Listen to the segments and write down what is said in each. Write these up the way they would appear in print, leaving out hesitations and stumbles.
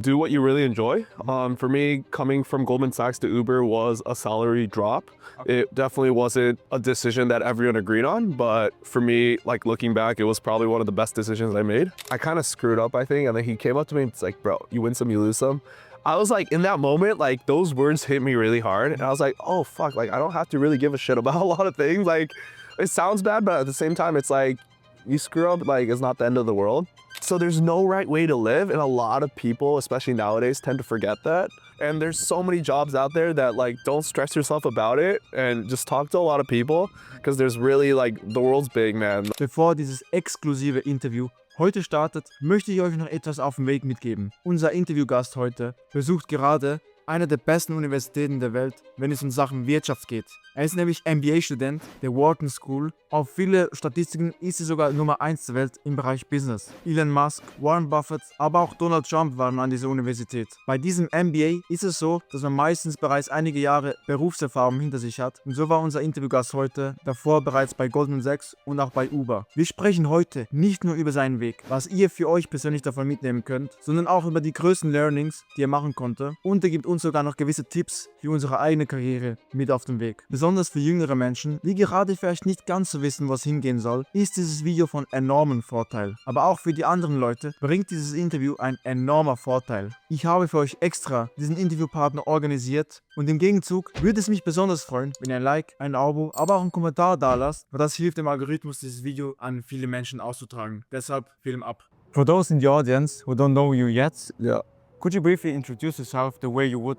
Do what you really enjoy. For me, coming from Goldman Sachs to Uber was a salary drop. It definitely wasn't a decision that everyone agreed on, but for me, like looking back, it was probably one of the best decisions I made. I kind of screwed up, I think, and then he came up to me and it's like, bro, you win some, you lose some. I was like, in that moment, like those words hit me really hard, and I was like, oh fuck, like I don't have to really give a shit about a lot of things. Like, it sounds bad, but at the same time, it's like, you screw up, like it's not the end of the world. So there's no right way to live, and a lot of people, especially nowadays, tend to forget that. And there's so many jobs out there that like, don't stress yourself about it and just talk to a lot of people, because there's really like, the world's big, man. Bevor dieses exklusive Interview heute startet, möchte ich euch noch etwas auf den Weg mitgeben. Unser Interviewgast heute besucht gerade eine der besten Universitäten der Welt, wenn es um Sachen Wirtschaft geht. Er ist nämlich MBA-Student der Wharton School. Auf viele Statistiken ist er sogar Nummer 1 der Welt im Bereich Business. Elon Musk, Warren Buffett, aber auch Donald Trump waren an dieser Universität. Bei diesem MBA ist es so, dass man meistens bereits einige Jahre Berufserfahrung hinter sich hat. Und so war unser Interviewgast heute davor bereits bei Goldman Sachs und auch bei Uber. Wir sprechen heute nicht nur über seinen Weg, was ihr für euch persönlich davon mitnehmen könnt, sondern auch über die größten Learnings, die er machen konnte. Und er gibt uns sogar noch gewisse Tipps für unsere eigene Karriere mit auf den Weg. Besonders für jüngere Menschen, die gerade vielleicht nicht ganz so wissen, was hingehen soll, ist dieses Video von enormem Vorteil. Aber auch für die anderen Leute bringt dieses Interview ein enormer Vorteil. Ich habe für euch extra diesen Interviewpartner organisiert und im Gegenzug würde es mich besonders freuen, wenn ihr ein Like, ein Abo, aber auch einen Kommentar da lasst, weil das hilft dem Algorithmus, dieses Video an viele Menschen auszutragen. Deshalb Film ab. For those in the audience who don't know you yet, Yeah. could you briefly introduce yourself the way you would?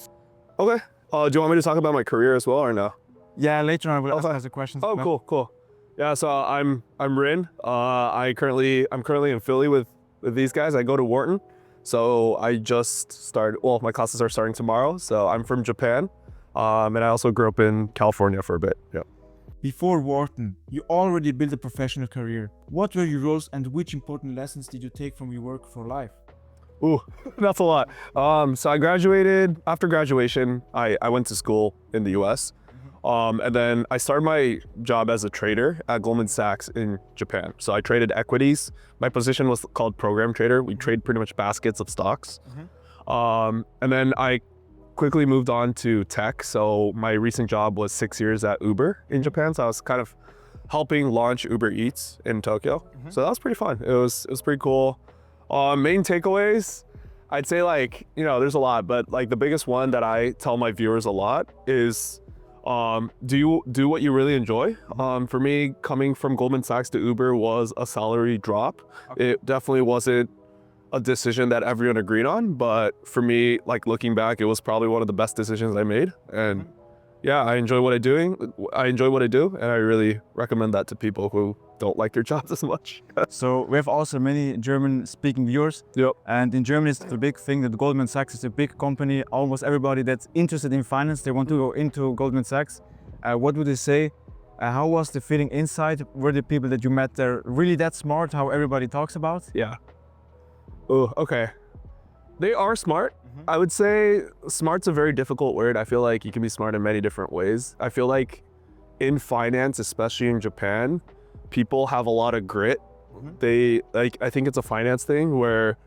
Okay. Do you want me to talk about my career as well or no? Yeah, later on I will Okay. ask the questions. Oh, cool. Yeah, so I'm Rin. I'm currently in Philly with these guys. I go to Wharton, so I just started. Well, my classes are starting tomorrow. So I'm from Japan, and I also grew up in California for a bit. Yeah. Before Wharton, you already built a professional career. What were your roles and which important lessons did you take from your work for life? Ooh, that's a lot. So I graduated. After graduation, I went to school in the U.S. And then I started my job as a trader at Goldman Sachs in Japan. So I traded equities. My position was called program trader. We trade pretty much baskets of stocks. And then I quickly moved on to tech. So my recent job was 6 years at Uber in Japan. So I was kind of helping launch Uber Eats in Tokyo. So that was pretty fun. It was pretty cool. Main takeaways, I'd say like, there's a lot, but like the biggest one that I tell my viewers a lot is, do what you really enjoy. For me, coming from Goldman Sachs to Uber was a salary drop. It definitely wasn't a decision that everyone agreed on, but for me, like looking back, it was probably one of the best decisions I made. And yeah, I enjoy what I do, and I really recommend that to people who don't like their jobs as much. So we have also many German-speaking viewers. Yep. And in Germany, it's the big thing that Goldman Sachs is a big company. Almost everybody that's interested in finance, they want to go into Goldman Sachs. What would you say? How was the feeling inside? Were the people that you met there really that smart, how everybody talks about? Yeah. Oh, okay. They are smart. I would say smart's a very difficult word. I feel like you can be smart in many different ways. I feel like in finance, especially in Japan, people have a lot of grit. I think it's a finance thing where,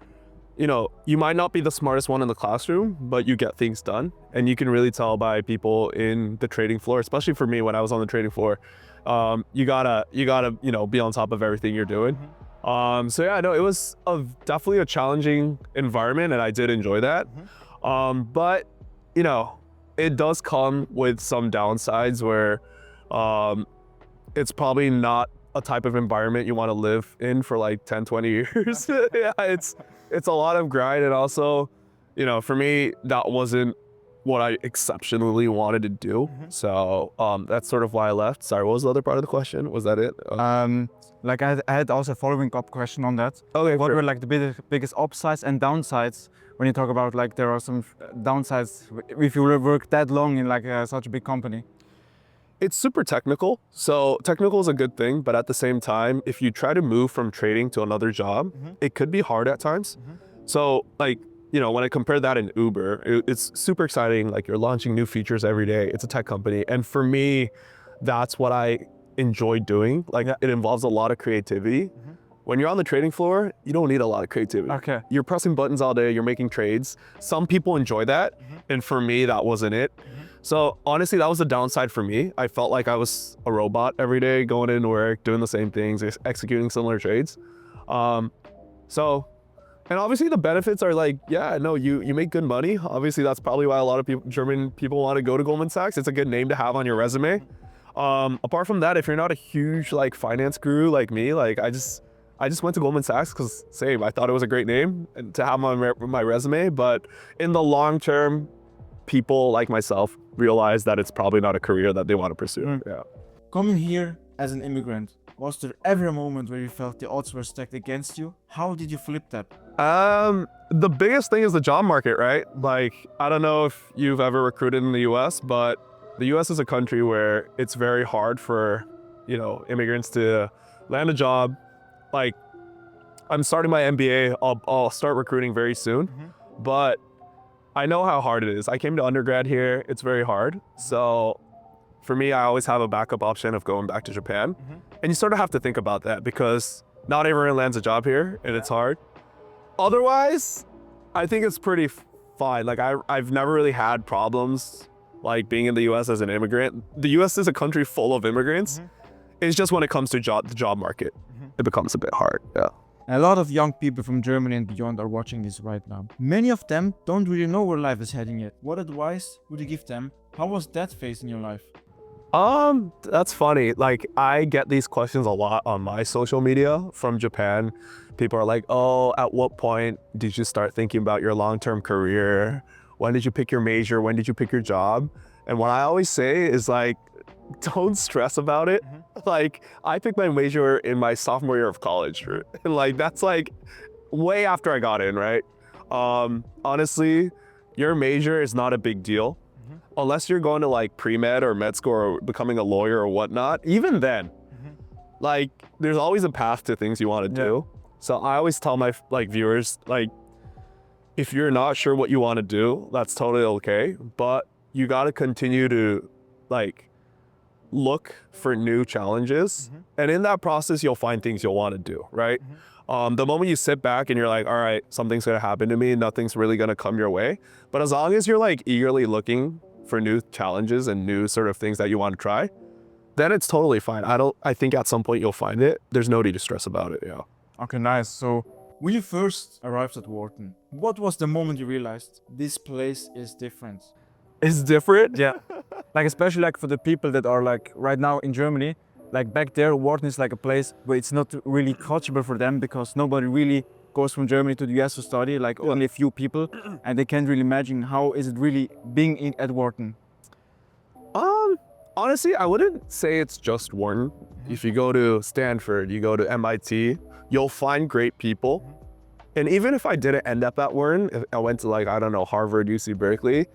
you might not be the smartest one in the classroom, but you get things done. And you can really tell by people in the trading floor, especially for me when I was on the trading floor, you gotta, be on top of everything you're doing. So yeah, no, it was definitely a challenging environment, and I did enjoy that. But it does come with some downsides where it's probably not a type of environment you want to live in for like 10, 20 years. Yeah, it's a lot of grind, and also, for me, that wasn't what I exceptionally wanted to do. So that's sort of why I left. Sorry, what was the other part of the question? Was that it? Like I had also a following up question on that. Okay, what sure. were like the biggest upsides and downsides when you talk about like there are some downsides if you work that long in like such a big company? It's super technical. So technical is a good thing, but at the same time, if you try to move from trading to another job, it could be hard at times. So like, when I compare that in Uber, it's super exciting. Like you're launching new features every day. It's a tech company. And for me, that's what I enjoy doing. Like it involves a lot of creativity. when you're on the trading floor, you don't need a lot of creativity. Okay. You're pressing buttons all day, you're making trades. Some people enjoy that, and for me, that wasn't it. So honestly, that was the downside for me. I felt like I was a robot every day, going into work, doing the same things, executing similar trades. And obviously the benefits are like, yeah, no, you make good money. Obviously, that's probably why a lot of people, German people want to go to Goldman Sachs. It's a good name to have on your resume. Apart from that, if you're not a huge like finance guru like me, like I just went to Goldman Sachs because same, I thought it was a great name and to have on my resume. But in the long term, people like myself realize that it's probably not a career that they want to pursue. Yeah. Coming here as an immigrant, was there ever a moment where you felt the odds were stacked against you? How did you flip that? The biggest thing is the job market, right? Like, I don't know if you've ever recruited in the US, but the US is a country where it's very hard for, immigrants to land a job. Like, I'm starting my MBA, I'll start recruiting very soon, but I know how hard it is. I came to undergrad here, it's very hard. So for me, I always have a backup option of going back to Japan. And you sort of have to think about that because not everyone lands a job here and it's hard. Otherwise, I think it's pretty fine. Like I've never really had problems like being in the US as an immigrant. The US is a country full of immigrants. It's just when it comes to the job market, it becomes a bit hard, yeah. A lot of young people from Germany and beyond are watching this right now. Many of them don't really know where life is heading yet. What advice would you give them? How was that phase in your life? That's funny. Like I get these questions a lot on my social media from Japan. People are like, oh, at what point did you start thinking about your long-term career? When did you pick your major? When did you pick your job? And what I always say is like, don't stress about it. Like I picked my major in my sophomore year of college. And like, that's like way after I got in, right? Honestly, your major is not a big deal. Unless you're going to like pre-med or med school or becoming a lawyer or whatnot, even then, like there's always a path to things you want to do. So I always tell my viewers, like, if you're not sure what you want to do, that's totally okay. But you got to continue to like look for new challenges. And in that process, you'll find things you'll want to do, right? The moment you sit back and you're like, all right, something's going to happen to me, nothing's really going to come your way. But as long as you're like eagerly looking for new challenges and new sort of things that you want to try, then it's totally fine. I think at some point you'll find it. There's no need to stress about it, yeah. Okay, nice. So when you first arrived at Wharton, what was the moment you realized this place is different? It's different? Yeah. Like especially like for the people that are like right now in Germany, like back there, Wharton is like a place where it's not really culturable for them because nobody really goes from Germany to the US to study, like only a few people, and they can't really imagine how is it really being at Wharton. Honestly, I wouldn't say it's just Wharton. If you go to Stanford, you go to MIT, you'll find great people. And even if I didn't end up at Wharton, if I went to like, I don't know, Harvard, UC Berkeley,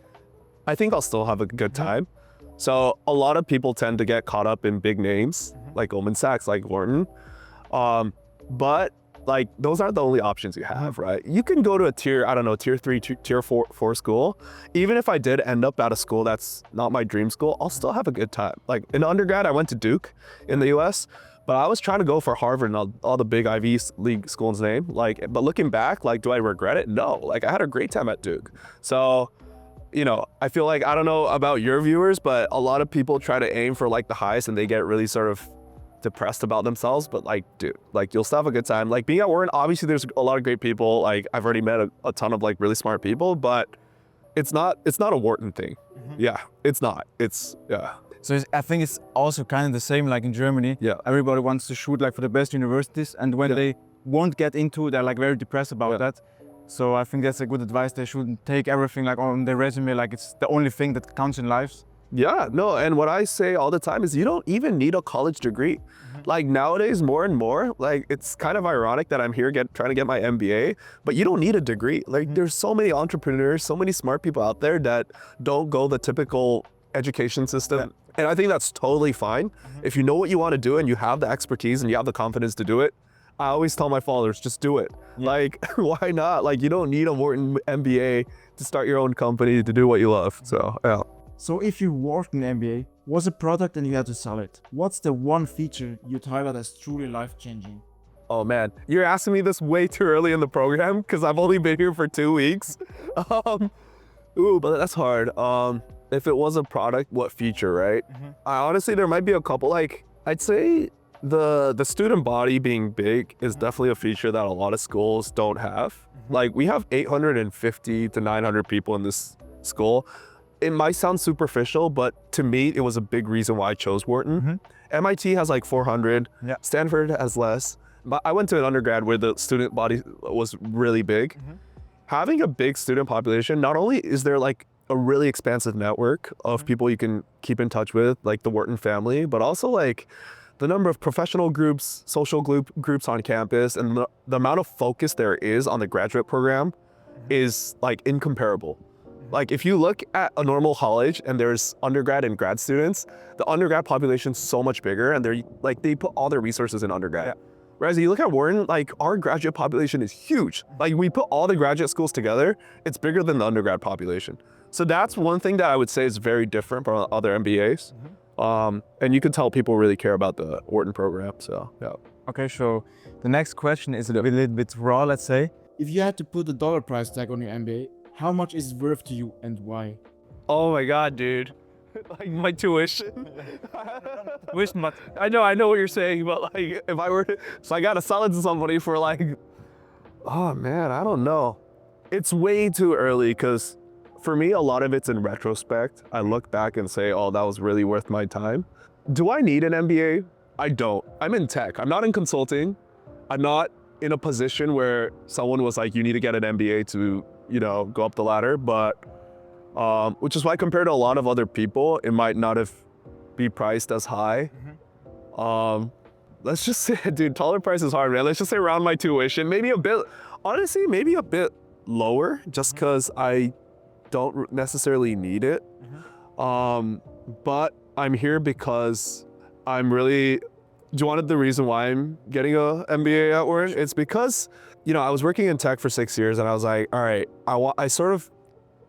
I think I'll still have a good time. So a lot of people tend to get caught up in big names like Goldman Sachs, like Wharton. But like those aren't the only options you have, right? You can go to a tier 3, tier 4 school. Even if I did end up at a school that's not my dream school, I'll still have a good time. Like in undergrad, I went to Duke in the US, but I was trying to go for Harvard and all the big Ivy League schools name. Like, but looking back, like, do I regret it? No, like I had a great time at Duke. So, I feel like, I don't know about your viewers, but a lot of people try to aim for like the highest and they get really sort of depressed about themselves, but like, dude, like you'll still have a good time. Like being at Wharton, obviously there's a lot of great people. Like I've already met a ton of like really smart people, but it's not a Wharton thing. Yeah, it's not. So I think it's also kind of the same like in Germany. Yeah. Everybody wants to shoot like for the best universities, and when they won't get into, they're like very depressed about that. So I think that's a good advice. They shouldn't take everything like on their resume like it's the only thing that counts in life. Yeah, no, and what I say all the time is you don't even need a college degree. Like nowadays, more and more, like it's kind of ironic that I'm here trying to get my MBA, but you don't need a degree. Like there's so many entrepreneurs, so many smart people out there that don't go the typical education system. And I think that's totally fine. If you know what you want to do and you have the expertise and you have the confidence to do it, I always tell my followers, just do it. Like, why not? Like you don't need a Wharton MBA to start your own company to do what you love, so yeah. So if your Wharton MBA was a product and you had to sell it, what's the one feature you'd highlight as truly life-changing? Oh man, you're asking me this way too early in the program because I've only been here for 2 weeks. But that's hard. If it was a product, what feature, right? I honestly, there might be a couple. Like, I'd say the student body being big is definitely a feature that a lot of schools don't have. Like, we have 850 to 900 people in this school. It might sound superficial, but to me, it was a big reason why I chose Wharton. MIT has like 400. Stanford has less. But I went to an undergrad where the student body was really big. Having a big student population, not only is there like a really expansive network of people you can keep in touch with, like the Wharton family, but also like the number of professional groups, social groups on campus, and the amount of focus there is on the graduate program is like incomparable. Like, if you look at a normal college and there's undergrad and grad students, the undergrad population's so much bigger, and they put all their resources in undergrad. Whereas you look at Wharton, like, our graduate population is huge. Like, we put all the graduate schools together, it's bigger than the undergrad population. So that's one thing that I would say is very different from other MBAs. And you can tell people really care about the Wharton program, so yeah. Okay, so the next question is a little bit raw, let's say. If you had to put a dollar price tag on your MBA, how much is it worth to you and why? Oh my God, dude. Like, my tuition. Tuition, I know what you're saying, but like, if I were to, so I gotta sell it to somebody for like, oh man, I don't know. It's way too early, because for me, a lot of it's in retrospect. I look back and say, oh, that was really worth my time. Do I need an MBA? I don't. I'm in tech. I'm not in consulting. I'm not in a position where someone was like, you need to get an MBA to, you know, go up the ladder, but which is why compared to a lot of other people, it might not have be priced as high. Let's just say, dude, dollar price is hard, man. Let's just say around my tuition, maybe a bit, honestly, maybe a bit lower, just because I don't necessarily need it. But I'm here because I'm really, do you want the reason why I'm getting a MBA at Wharton? It's because, you know, I was working in tech for 6 years, and I was like, all right, I sort of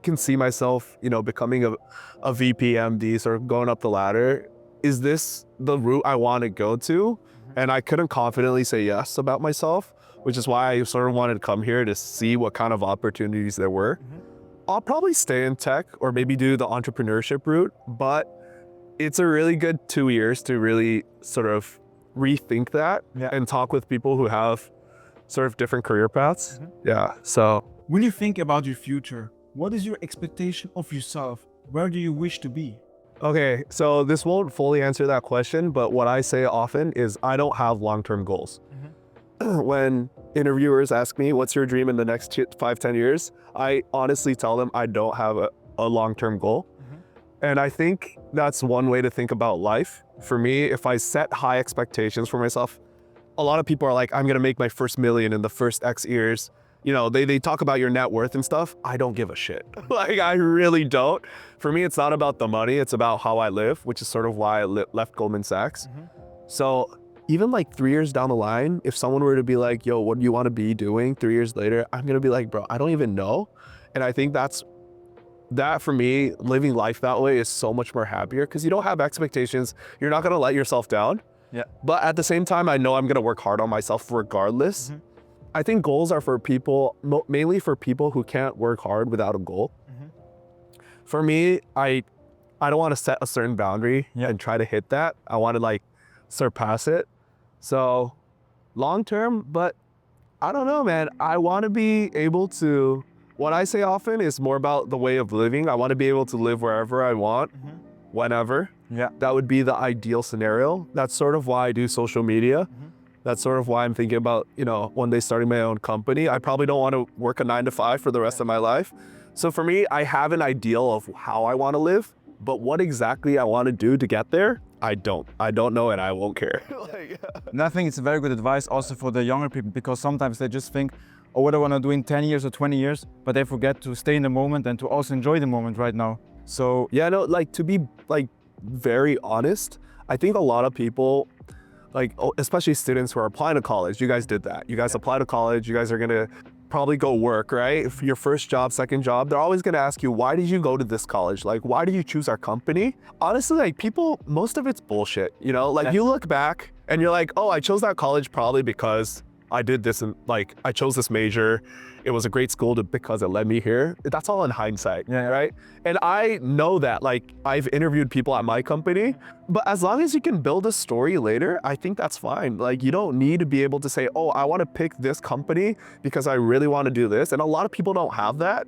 can see myself, you know, becoming a VP MD, sort of going up the ladder. Is this the route I want to go to? And I couldn't confidently say yes about myself, which is why I sort of wanted to come here to see what kind of opportunities there were. I'll probably stay in tech or maybe do the entrepreneurship route, but it's a really good 2 years to really sort of rethink that and talk with people who have sort of different career paths. So when you think about your future, what is your expectation of yourself? Where do you wish to be? okay, so this won't fully answer that question, but what I say often is I don't have long-term goals. When interviewers ask me, what's your dream in the next 5-10 years? I honestly tell them I don't have a long-term goal. And I think that's one way to think about life. For me, if I set high expectations for myself, a lot of people are like, I'm gonna make my first million in the first X years. You know, they talk about your net worth and stuff. I don't give a shit. Like, I really don't. For me, it's not about the money, it's about how I live, which is sort of why I left Goldman Sachs. So even like 3 years down the line, if someone were to be like, yo, what do you want to be doing 3 years later? I'm gonna be like, bro, I don't even know. And I think that for me, living life that way is so much more happier, because you don't have expectations. You're not gonna let yourself down. But at the same time, I know I'm gonna work hard on myself regardless. I think goals are for people, mainly for people who can't work hard without a goal. For me, I don't want to set a certain boundary and try to hit that. I want to like surpass it. So long term, but I don't know, man. I want to be able to, what I say often is more about the way of living. I want to be able to live wherever I want, whenever. That would be the ideal scenario. That's sort of why I do social media. That's sort of why I'm thinking about, you know, one day starting my own company. I probably don't want to work a 9-to-5 for the rest of my life. So for me, I have an ideal of how I want to live, but what exactly I want to do to get there, I don't know, and I won't care. And I think it's a very good advice also for the younger people, because sometimes they just think, oh, what I want to do in 10 years or 20 years, but they forget to stay in the moment and to also enjoy the moment right now. So yeah, no, like, to be like very honest, I think a lot of people, like, especially students who are applying to college, you guys did that. You guys apply to college, you guys are gonna probably go work, right? For your first job, second job, they're always gonna ask you, why did you go to this college? Like, why did you choose our company? Honestly, like, people, most of it's bullshit, you know? Like, you look back and you're like, oh, I chose that college probably because I did this and like I chose this major. It was a great school because it led me here. That's all in hindsight, right? And I know that, like, I've interviewed people at my company, but as long as you can build a story later, I think that's fine. Like, you don't need to be able to say, oh, I want to pick this company because I really want to do this. And a lot of people don't have that.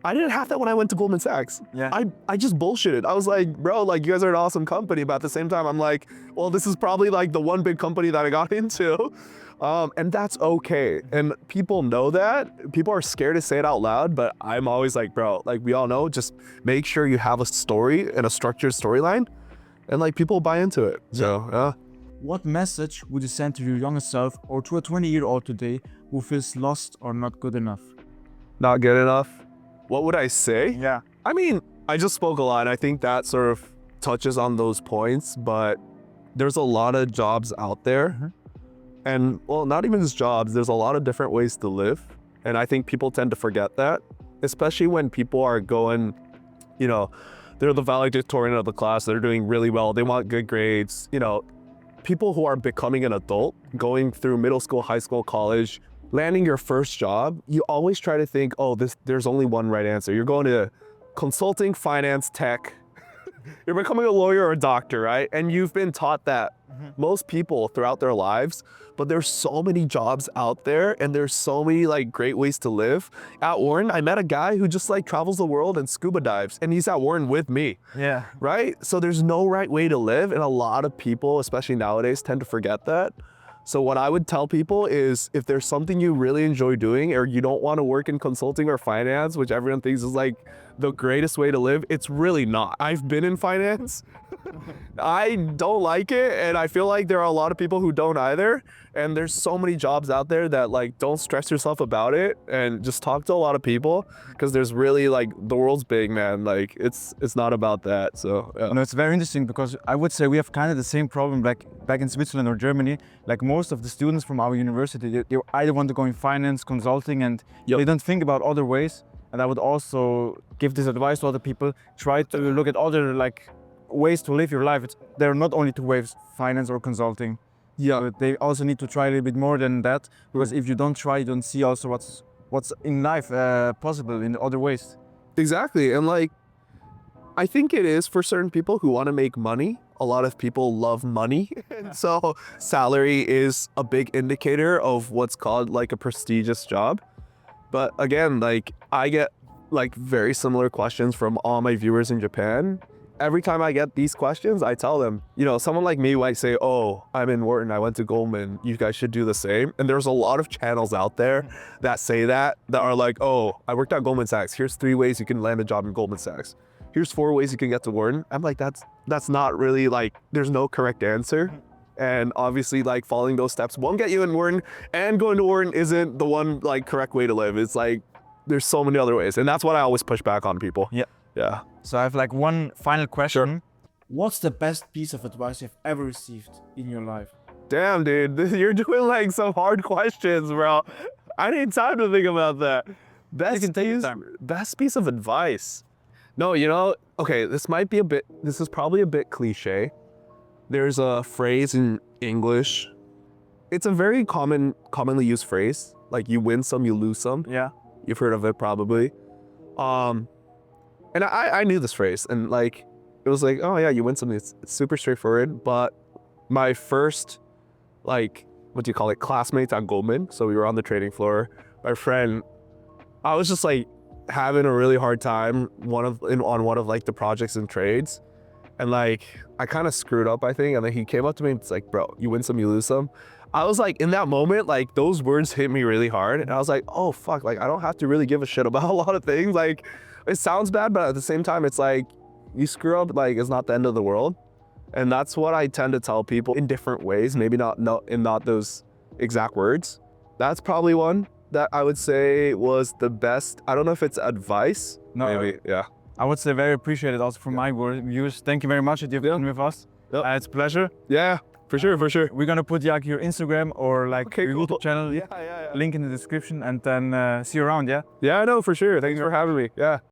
I didn't have that when I went to Goldman Sachs. I just bullshitted. I was like, bro, like, you guys are an awesome company. But at the same time, I'm like, well, this is probably like the one big company that I got into. And that's okay. And people know that. People are scared to say it out loud, but I'm always like, bro, like, we all know, just make sure you have a story and a structured storyline, and like, people buy into it. So, yeah. What message would you send to your younger self or to a 20-year-old today who feels lost or not good enough? Not good enough. What would I say? Yeah. I mean, I just spoke a lot. I think that sort of touches on those points, but there's a lot of jobs out there. And, well, not even just jobs, there's a lot of different ways to live. And I think people tend to forget that, especially when people are going, you know, they're the valedictorian of the class, they're doing really well, they want good grades. You know, people who are becoming an adult, going through middle school, high school, college, landing your first job, you always try to think, oh, there's only one right answer. You're going to consulting, finance, tech. You're becoming a lawyer or a doctor, right? And you've been taught that. Most people throughout their lives, but there's so many jobs out there and there's so many like great ways to live. At Wharton, I met a guy who just like travels the world and scuba dives, and he's at Wharton with me. Yeah. Right? So there's no right way to live, and a lot of people, especially nowadays, tend to forget that. So what I would tell people is, if there's something you really enjoy doing, or you don't want to work in consulting or finance, which everyone thinks is like the greatest way to live, it's really not. I've been in finance. I don't like it, and I feel like there are a lot of people who don't either. And there's so many jobs out there that, like, don't stress yourself about it and just talk to a lot of people, because there's really, like, the world's big, man. Like, it's not about that. So yeah. No, it's very interesting, because I would say we have kind of the same problem like back in Switzerland or Germany. Like, most of the students from our university, they either want to go in finance, consulting, and they don't think about other ways. And I would also give this advice to other people: try to look at other like ways to live your life. There are not only two ways, finance or consulting. But they also need to try a little bit more than that, because if you don't try, you don't see also what's in life possible in other ways. Exactly. And like, I think it is for certain people who want to make money. A lot of people love money. And so salary is a big indicator of what's called like a prestigious job. But again, like, I get like very similar questions from all my viewers in Japan. Every time I get these questions, I tell them, you know, someone like me might say, oh, I'm in Wharton, I went to Goldman, you guys should do the same. And there's a lot of channels out there that say that are like, oh, I worked at Goldman Sachs, here's 3 ways you can land a job in Goldman Sachs. Here's 4 ways you can get to Wharton. I'm like, that's not really, like, there's no correct answer. And obviously, like, following those steps won't get you in Wharton, and going to Wharton isn't the one like correct way to live. It's like, there's so many other ways. And that's what I always push back on people. Yeah. So I have like one final question. Sure. What's the best piece of advice you've ever received in your life? Damn, dude, you're doing like some hard questions, bro. I need time to think about that. Best piece of advice. No, you know, okay, this is probably a bit cliche. There's a phrase in English. It's a very commonly used phrase. Like, you win some, you lose some. Yeah. You've heard of it probably. And I knew this phrase, and like, it was like, oh yeah, you win something. It's super straightforward. But my first, like, what do you call it, classmates at Goldman, so we were on the trading floor, my friend, I was just like having a really hard time on one of like the projects and trades. And like, I kind of screwed up, I think. And then he came up to me and it's like, bro, you win some, you lose some. I was like, in that moment, like, those words hit me really hard. And I was like, oh fuck, like, I don't have to really give a shit about a lot of things. Like, it sounds bad, but at the same time, it's like, you screw up, like, it's not the end of the world. And that's what I tend to tell people in different ways, maybe not those exact words. That's probably one that I would say was the best. I don't know if it's advice. No, maybe, yeah. I would say very appreciated also from my viewers. Thank you very much that you've been with us. It's a pleasure. Yeah, for sure. We're gonna put like your Instagram or like your YouTube channel yeah. link in the description, and then see you around, yeah? Yeah, no, for sure. Thanks for having me. Yeah.